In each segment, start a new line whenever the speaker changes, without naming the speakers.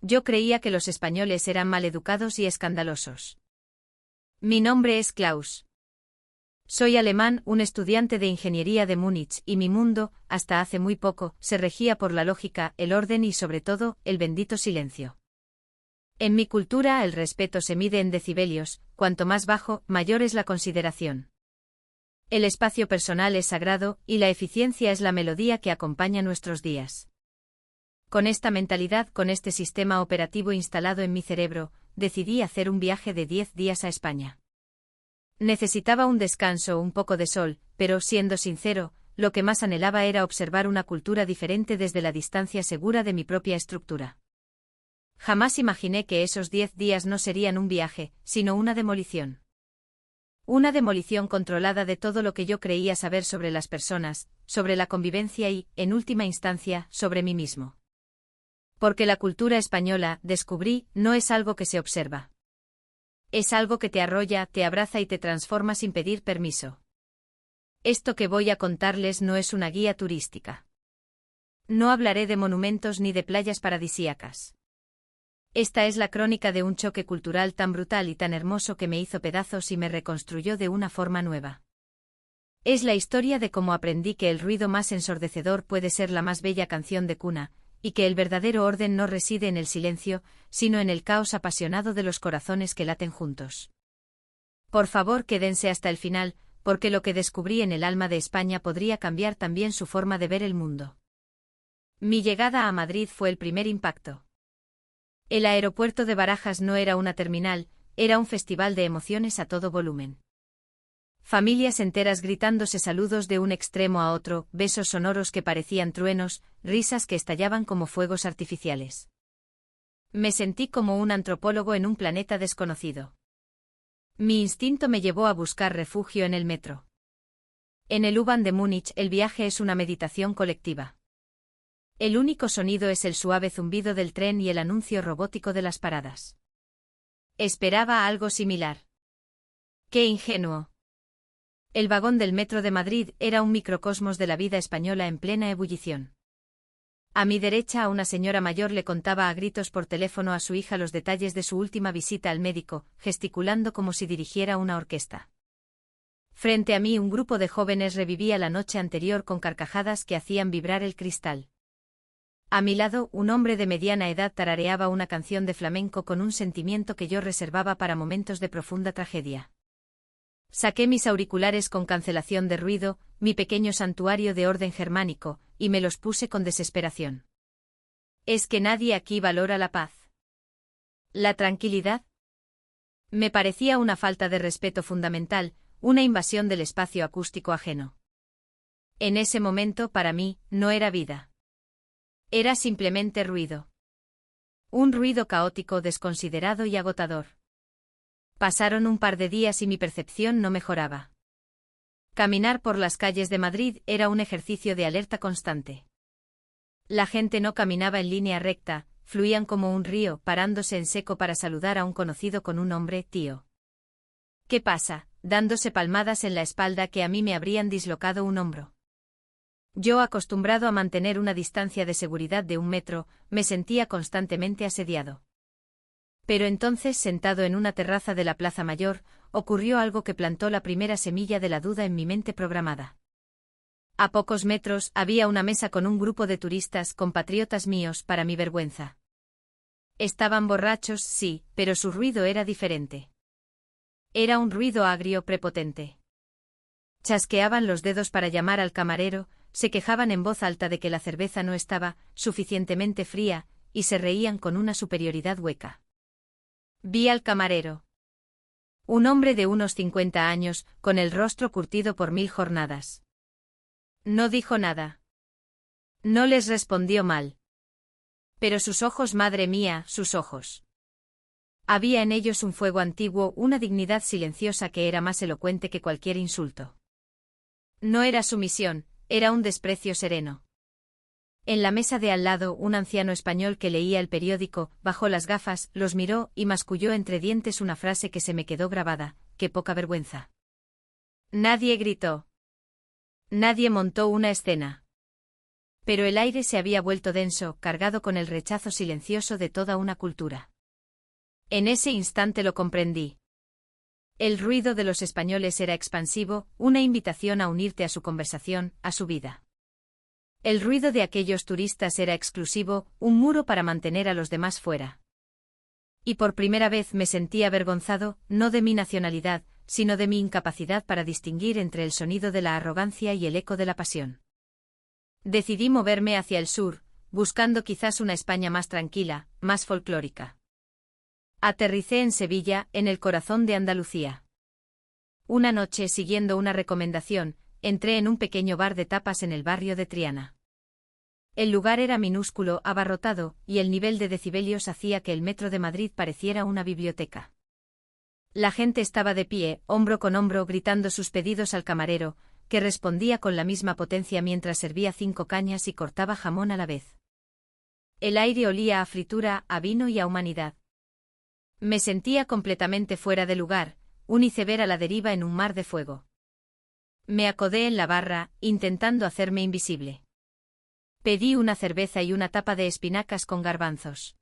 Yo creía que los españoles eran maleducados y escandalosos. Mi nombre es Klaus. Soy alemán, un estudiante de ingeniería de Múnich, y mi mundo, hasta hace muy poco, se regía por la lógica, el orden y sobre todo, el bendito silencio. En mi cultura el respeto se mide en decibelios, cuanto más bajo, mayor es la consideración. El espacio personal es sagrado, y la eficiencia es la melodía que acompaña nuestros días. Con esta mentalidad, con este sistema operativo instalado en mi cerebro, decidí hacer un viaje de 10 días a España. Necesitaba un descanso, un poco de sol, pero, siendo sincero, lo que más anhelaba era observar una cultura diferente desde la distancia segura de mi propia estructura. Jamás imaginé que esos 10 días no serían un viaje, sino una demolición. Una demolición controlada de todo lo que yo creía saber sobre las personas, sobre la convivencia y, en última instancia, sobre mí mismo. Porque la cultura española, descubrí, no es algo que se observa. Es algo que te arrolla, te abraza y te transforma sin pedir permiso. Esto que voy a contarles no es una guía turística. No hablaré de monumentos ni de playas paradisíacas. Esta es la crónica de un choque cultural tan brutal y tan hermoso que me hizo pedazos y me reconstruyó de una forma nueva. Es la historia de cómo aprendí que el ruido más ensordecedor puede ser la más bella canción de cuna, y que el verdadero orden no reside en el silencio, sino en el caos apasionado de los corazones que laten juntos. Por favor, quédense hasta el final, porque lo que descubrí en el alma de España podría cambiar también su forma de ver el mundo. Mi llegada a Madrid fue el primer impacto. El aeropuerto de Barajas no era una terminal, era un festival de emociones a todo volumen. Familias enteras gritándose saludos de un extremo a otro, besos sonoros que parecían truenos, risas que estallaban como fuegos artificiales. Me sentí como un antropólogo en un planeta desconocido. Mi instinto me llevó a buscar refugio en el metro. En el U-Bahn de Múnich el viaje es una meditación colectiva. El único sonido es el suave zumbido del tren y el anuncio robótico de las paradas. Esperaba algo similar. ¡Qué ingenuo! El vagón del metro de Madrid era un microcosmos de la vida española en plena ebullición. A mi derecha una señora mayor le contaba a gritos por teléfono a su hija los detalles de su última visita al médico, gesticulando como si dirigiera una orquesta. Frente a mí un grupo de jóvenes revivía la noche anterior con carcajadas que hacían vibrar el cristal. A mi lado, un hombre de mediana edad tarareaba una canción de flamenco con un sentimiento que yo reservaba para momentos de profunda tragedia. Saqué mis auriculares con cancelación de ruido, mi pequeño santuario de orden germánico, y me los puse con desesperación. ¿Es que nadie aquí valora la paz? ¿La tranquilidad? Me parecía una falta de respeto fundamental, una invasión del espacio acústico ajeno. En ese momento, para mí, no era vida. Era simplemente ruido. Un ruido caótico, desconsiderado y agotador. Pasaron un par de días y mi percepción no mejoraba. Caminar por las calles de Madrid era un ejercicio de alerta constante. La gente no caminaba en línea recta, fluían como un río, parándose en seco para saludar a un conocido con un nombre, tío. ¿Qué pasa?, dándose palmadas en la espalda que a mí me habrían dislocado un hombro. Yo, acostumbrado a mantener una distancia de seguridad de 1 metro, me sentía constantemente asediado. Pero entonces, sentado en una terraza de la Plaza Mayor, ocurrió algo que plantó la primera semilla de la duda en mi mente programada. A pocos metros había una mesa con un grupo de turistas, compatriotas míos, para mi vergüenza. Estaban borrachos, sí, pero su ruido era diferente. Era un ruido agrio, prepotente. Chasqueaban los dedos para llamar al camarero, se quejaban en voz alta de que la cerveza no estaba suficientemente fría, y se reían con una superioridad hueca. Vi al camarero. Un hombre de unos 50 años, con el rostro curtido por 1000 jornadas. No dijo nada. No les respondió mal. Pero sus ojos, madre mía, sus ojos. Había en ellos un fuego antiguo, una dignidad silenciosa que era más elocuente que cualquier insulto. No era sumisión, era un desprecio sereno. En la mesa de al lado, un anciano español que leía el periódico, bajó las gafas, los miró y masculló entre dientes una frase que se me quedó grabada: ¡qué poca vergüenza! Nadie gritó. Nadie montó una escena. Pero el aire se había vuelto denso, cargado con el rechazo silencioso de toda una cultura. En ese instante lo comprendí. El ruido de los españoles era expansivo, una invitación a unirte a su conversación, a su vida. El ruido de aquellos turistas era exclusivo, un muro para mantener a los demás fuera. Y por primera vez me sentí avergonzado, no de mi nacionalidad, sino de mi incapacidad para distinguir entre el sonido de la arrogancia y el eco de la pasión. Decidí moverme hacia el sur, buscando quizás una España más tranquila, más folclórica. Aterricé en Sevilla, en el corazón de Andalucía. Una noche, siguiendo una recomendación, entré en un pequeño bar de tapas en el barrio de Triana. El lugar era minúsculo, abarrotado, y el nivel de decibelios hacía que el metro de Madrid pareciera una biblioteca. La gente estaba de pie, hombro con hombro, gritando sus pedidos al camarero, que respondía con la misma potencia mientras servía 5 cañas y cortaba jamón a la vez. El aire olía a fritura, a vino y a humanidad. Me sentía completamente fuera de lugar, un iceberg a la deriva en un mar de fuego. Me acodé en la barra, intentando hacerme invisible. Pedí una cerveza y una tapa de espinacas con garbanzos.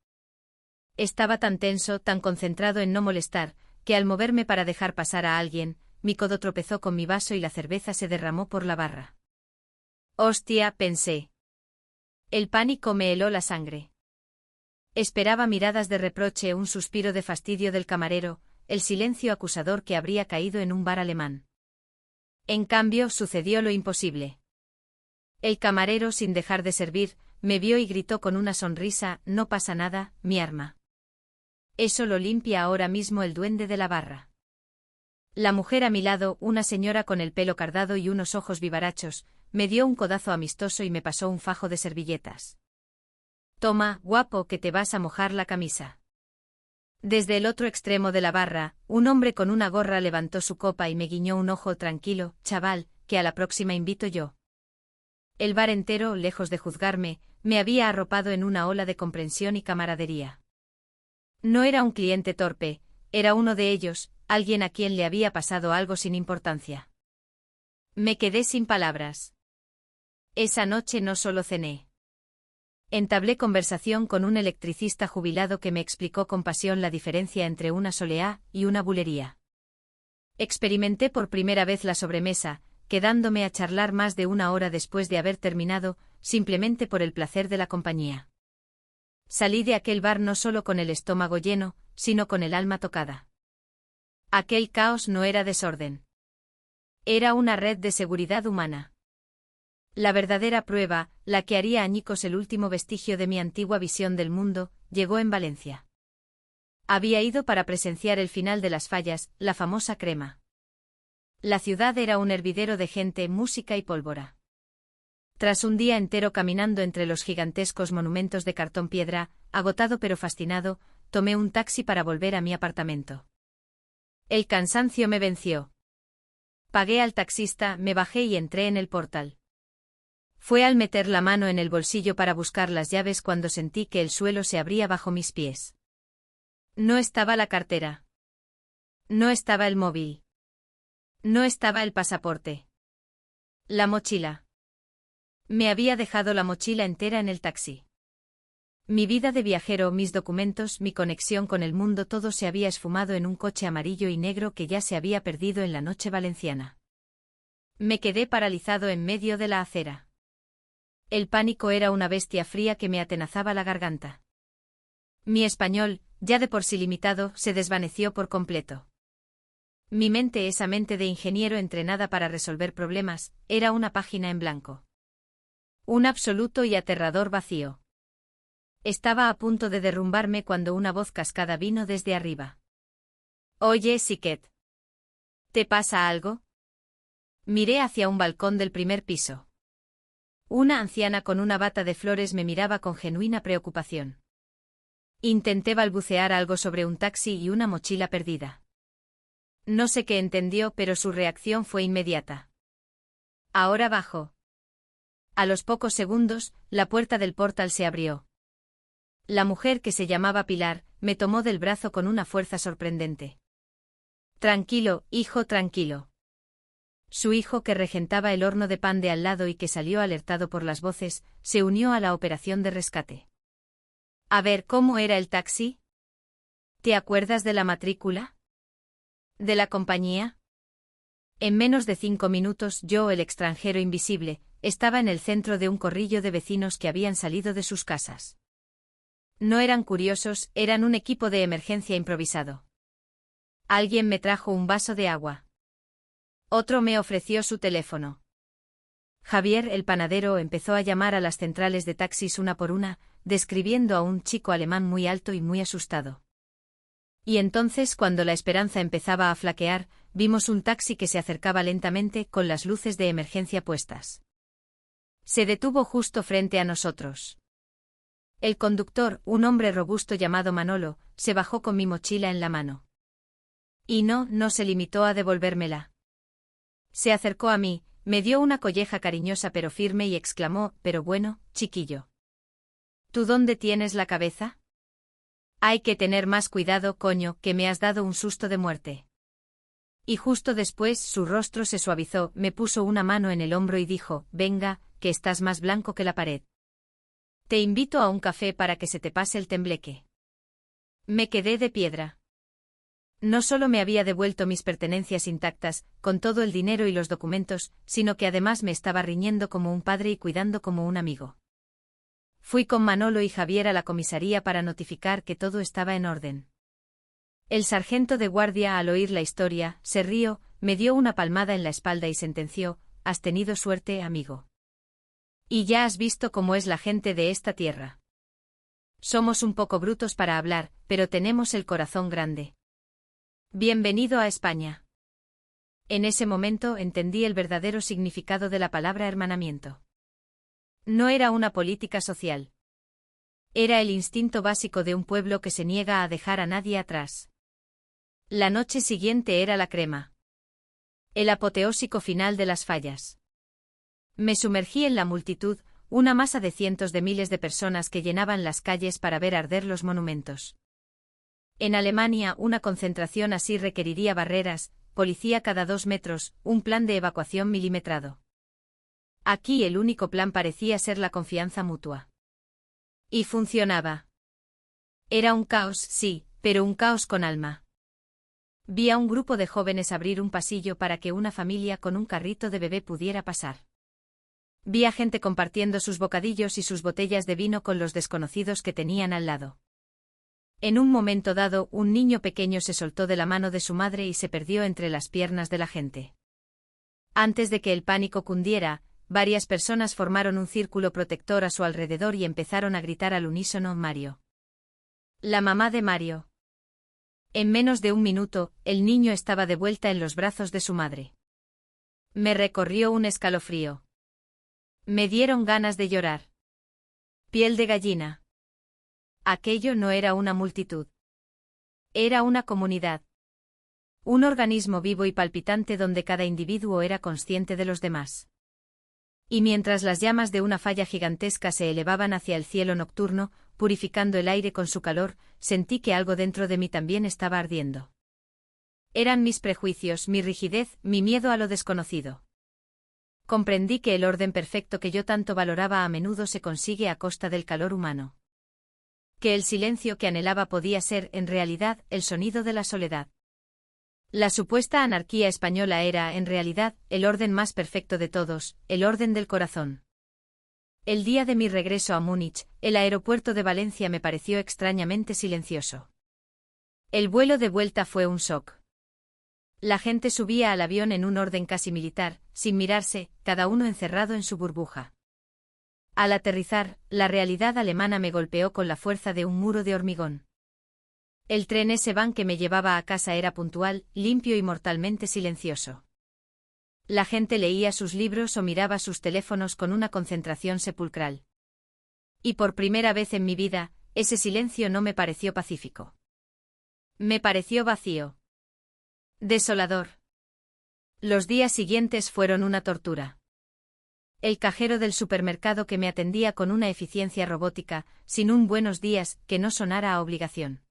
Estaba tan tenso, tan concentrado en no molestar, que al moverme para dejar pasar a alguien, mi codo tropezó con mi vaso y la cerveza se derramó por la barra. «Hostia», pensé. El pánico me heló la sangre. Esperaba miradas de reproche, un suspiro de fastidio del camarero, el silencio acusador que habría caído en un bar alemán. En cambio, sucedió lo imposible. El camarero, sin dejar de servir, me vio y gritó con una sonrisa: «No pasa nada, mi arma. Eso lo limpia ahora mismo el duende de la barra». La mujer a mi lado, una señora con el pelo cardado y unos ojos vivarachos, me dio un codazo amistoso y me pasó un fajo de servilletas. «Toma, guapo, que te vas a mojar la camisa». Desde el otro extremo de la barra, un hombre con una gorra levantó su copa y me guiñó un ojo: «Tranquilo, chaval, que a la próxima invito yo». El bar entero, lejos de juzgarme, me había arropado en una ola de comprensión y camaradería. No era un cliente torpe, era uno de ellos, alguien a quien le había pasado algo sin importancia. Me quedé sin palabras. Esa noche no solo cené. Entablé conversación con un electricista jubilado que me explicó con pasión la diferencia entre una soleá y una bulería. Experimenté por primera vez la sobremesa, quedándome a charlar más de 1 hora después de haber terminado, simplemente por el placer de la compañía. Salí de aquel bar no solo con el estómago lleno, sino con el alma tocada. Aquel caos no era desorden. Era una red de seguridad humana. La verdadera prueba, la que haría añicos el último vestigio de mi antigua visión del mundo, llegó en Valencia. Había ido para presenciar el final de Las Fallas, la famosa crema. La ciudad era un hervidero de gente, música y pólvora. Tras un día entero caminando entre los gigantescos monumentos de cartón piedra, agotado pero fascinado, tomé un taxi para volver a mi apartamento. El cansancio me venció. Pagué al taxista, me bajé y entré en el portal. Fue al meter la mano en el bolsillo para buscar las llaves cuando sentí que el suelo se abría bajo mis pies. No estaba la cartera. No estaba el móvil. No estaba el pasaporte. La mochila. Me había dejado la mochila entera en el taxi. Mi vida de viajero, mis documentos, mi conexión con el mundo, todo se había esfumado en un coche amarillo y negro que ya se había perdido en la noche valenciana. Me quedé paralizado en medio de la acera. El pánico era una bestia fría que me atenazaba la garganta. Mi español, ya de por sí limitado, se desvaneció por completo. Mi mente, esa mente de ingeniero entrenada para resolver problemas, era una página en blanco. Un absoluto y aterrador vacío. Estaba a punto de derrumbarme cuando una voz cascada vino desde arriba. «Oye, Siquet. ¿Te pasa algo?» Miré hacia un balcón del primer piso. Una anciana con una bata de flores me miraba con genuina preocupación. Intenté balbucear algo sobre un taxi y una mochila perdida. No sé qué entendió, pero su reacción fue inmediata. «Ahora bajo». A los pocos segundos, la puerta del portal se abrió. La mujer, que se llamaba Pilar, me tomó del brazo con una fuerza sorprendente. «Tranquilo, hijo, tranquilo. Su hijo, que regentaba el horno de pan de al lado y que salió alertado por las voces, se unió a la operación de rescate. A ver, ¿cómo era el taxi? ¿Te acuerdas de la matrícula? ¿De la compañía? En menos de 5 minutos yo, el extranjero invisible, estaba en el centro de un corrillo de vecinos que habían salido de sus casas. No eran curiosos, eran un equipo de emergencia improvisado. Alguien me trajo un vaso de agua. Otro me ofreció su teléfono. Javier, el panadero, empezó a llamar a las centrales de taxis una por una, describiendo a un chico alemán muy alto y muy asustado. Y entonces, cuando la esperanza empezaba a flaquear, vimos un taxi que se acercaba lentamente con las luces de emergencia puestas. Se detuvo justo frente a nosotros. El conductor, un hombre robusto llamado Manolo, se bajó con mi mochila en la mano. Y no se limitó a devolvérmela. Se acercó a mí, me dio una colleja cariñosa pero firme y exclamó: «Pero bueno, chiquillo. ¿Tú dónde tienes la cabeza? Hay que tener más cuidado, coño, que me has dado un susto de muerte». Y justo después su rostro se suavizó, me puso una mano en el hombro y dijo: «Venga, que estás más blanco que la pared. Te invito a un café para que se te pase el tembleque». Me quedé de piedra. No solo me había devuelto mis pertenencias intactas, con todo el dinero y los documentos, sino que además me estaba riñendo como un padre y cuidando como un amigo. Fui con Manolo y Javier a la comisaría para notificar que todo estaba en orden. El sargento de guardia, al oír la historia, se rió, me dio una palmada en la espalda y sentenció: «Has tenido suerte, amigo. Y ya has visto cómo es la gente de esta tierra. Somos un poco brutos para hablar, pero tenemos el corazón grande. Bienvenido a España». En ese momento entendí el verdadero significado de la palabra hermanamiento. No era una política social. Era el instinto básico de un pueblo que se niega a dejar a nadie atrás. La noche siguiente era la crema. El apoteósico final de las fallas. Me sumergí en la multitud, una masa de cientos de miles de personas que llenaban las calles para ver arder los monumentos. En Alemania, una concentración así requeriría barreras, policía cada 2 metros, un plan de evacuación milimetrado. Aquí el único plan parecía ser la confianza mutua. Y funcionaba. Era un caos, sí, pero un caos con alma. Vi a un grupo de jóvenes abrir un pasillo para que una familia con un carrito de bebé pudiera pasar. Vi a gente compartiendo sus bocadillos y sus botellas de vino con los desconocidos que tenían al lado. En un momento dado, un niño pequeño se soltó de la mano de su madre y se perdió entre las piernas de la gente. Antes de que el pánico cundiera, varias personas formaron un círculo protector a su alrededor y empezaron a gritar al unísono: «Mario. La mamá de Mario». En menos de un minuto, el niño estaba de vuelta en los brazos de su madre. Me recorrió un escalofrío. Me dieron ganas de llorar. Piel de gallina. Aquello no era una multitud. Era una comunidad. Un organismo vivo y palpitante donde cada individuo era consciente de los demás. Y mientras las llamas de una falla gigantesca se elevaban hacia el cielo nocturno, purificando el aire con su calor, sentí que algo dentro de mí también estaba ardiendo. Eran mis prejuicios, mi rigidez, mi miedo a lo desconocido. Comprendí que el orden perfecto que yo tanto valoraba a menudo se consigue a costa del calor humano. Que el silencio que anhelaba podía ser, en realidad, el sonido de la soledad. La supuesta anarquía española era, en realidad, el orden más perfecto de todos, el orden del corazón. El día de mi regreso a Múnich, el aeropuerto de Valencia me pareció extrañamente silencioso. El vuelo de vuelta fue un shock. La gente subía al avión en un orden casi militar, sin mirarse, cada uno encerrado en su burbuja. Al aterrizar, la realidad alemana me golpeó con la fuerza de un muro de hormigón. El tren S-Bahn que me llevaba a casa era puntual, limpio y mortalmente silencioso. La gente leía sus libros o miraba sus teléfonos con una concentración sepulcral. Y por primera vez en mi vida, ese silencio no me pareció pacífico. Me pareció vacío. Desolador. Los días siguientes fueron una tortura. El cajero del supermercado que me atendía con una eficiencia robótica, sin un buenos días, que no sonara a obligación.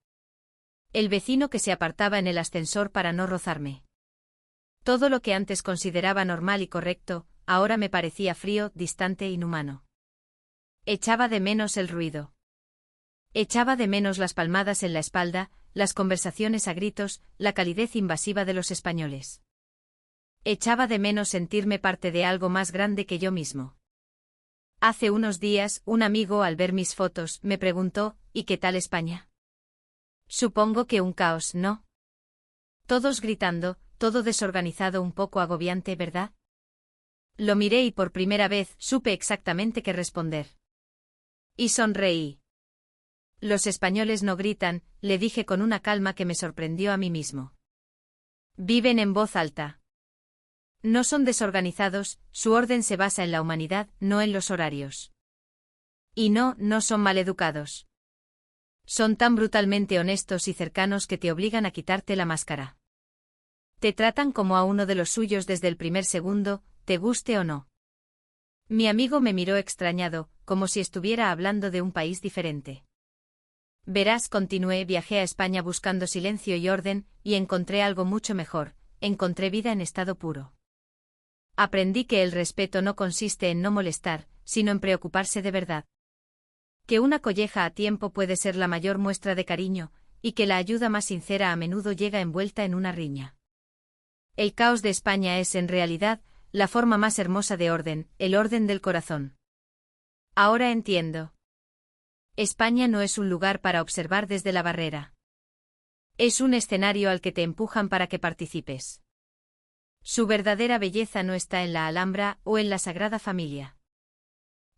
El vecino que se apartaba en el ascensor para no rozarme. Todo lo que antes consideraba normal y correcto, ahora me parecía frío, distante e inhumano. Echaba de menos el ruido. Echaba de menos las palmadas en la espalda, las conversaciones a gritos, la calidez invasiva de los españoles. Echaba de menos sentirme parte de algo más grande que yo mismo. Hace unos días, un amigo al ver mis fotos, me preguntó, ¿y qué tal España? Supongo que un caos, ¿no? Todos gritando, todo desorganizado, un poco agobiante, ¿verdad? Lo miré y por primera vez supe exactamente qué responder. Y sonreí. Los españoles no gritan, le dije con una calma que me sorprendió a mí mismo. Viven en voz alta. No son desorganizados, su orden se basa en la humanidad, no en los horarios. Y no son maleducados. Son tan brutalmente honestos y cercanos que te obligan a quitarte la máscara. Te tratan como a uno de los suyos desde el primer segundo, te guste o no. Mi amigo me miró extrañado, como si estuviera hablando de un país diferente. Verás, continué, viajé a España buscando silencio y orden, y encontré algo mucho mejor, encontré vida en estado puro. Aprendí que el respeto no consiste en no molestar, sino en preocuparse de verdad. Que una colleja a tiempo puede ser la mayor muestra de cariño, y que la ayuda más sincera a menudo llega envuelta en una riña. El caos de España es, en realidad, la forma más hermosa de orden, el orden del corazón. Ahora entiendo. España no es un lugar para observar desde la barrera. Es un escenario al que te empujan para que participes. Su verdadera belleza no está en la Alhambra o en la Sagrada Familia.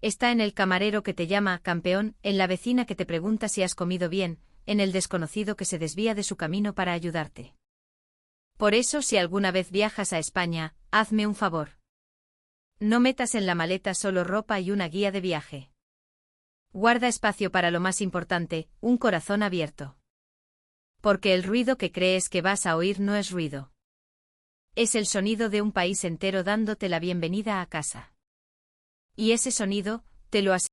Está en el camarero que te llama campeón, en la vecina que te pregunta si has comido bien, en el desconocido que se desvía de su camino para ayudarte. Por eso, si alguna vez viajas a España, hazme un favor. No metas en la maleta solo ropa y una guía de viaje. Guarda espacio para lo más importante, un corazón abierto. Porque el ruido que crees que vas a oír no es ruido. Es el sonido de un país entero dándote la bienvenida a casa. Y ese sonido, te lo aseguro,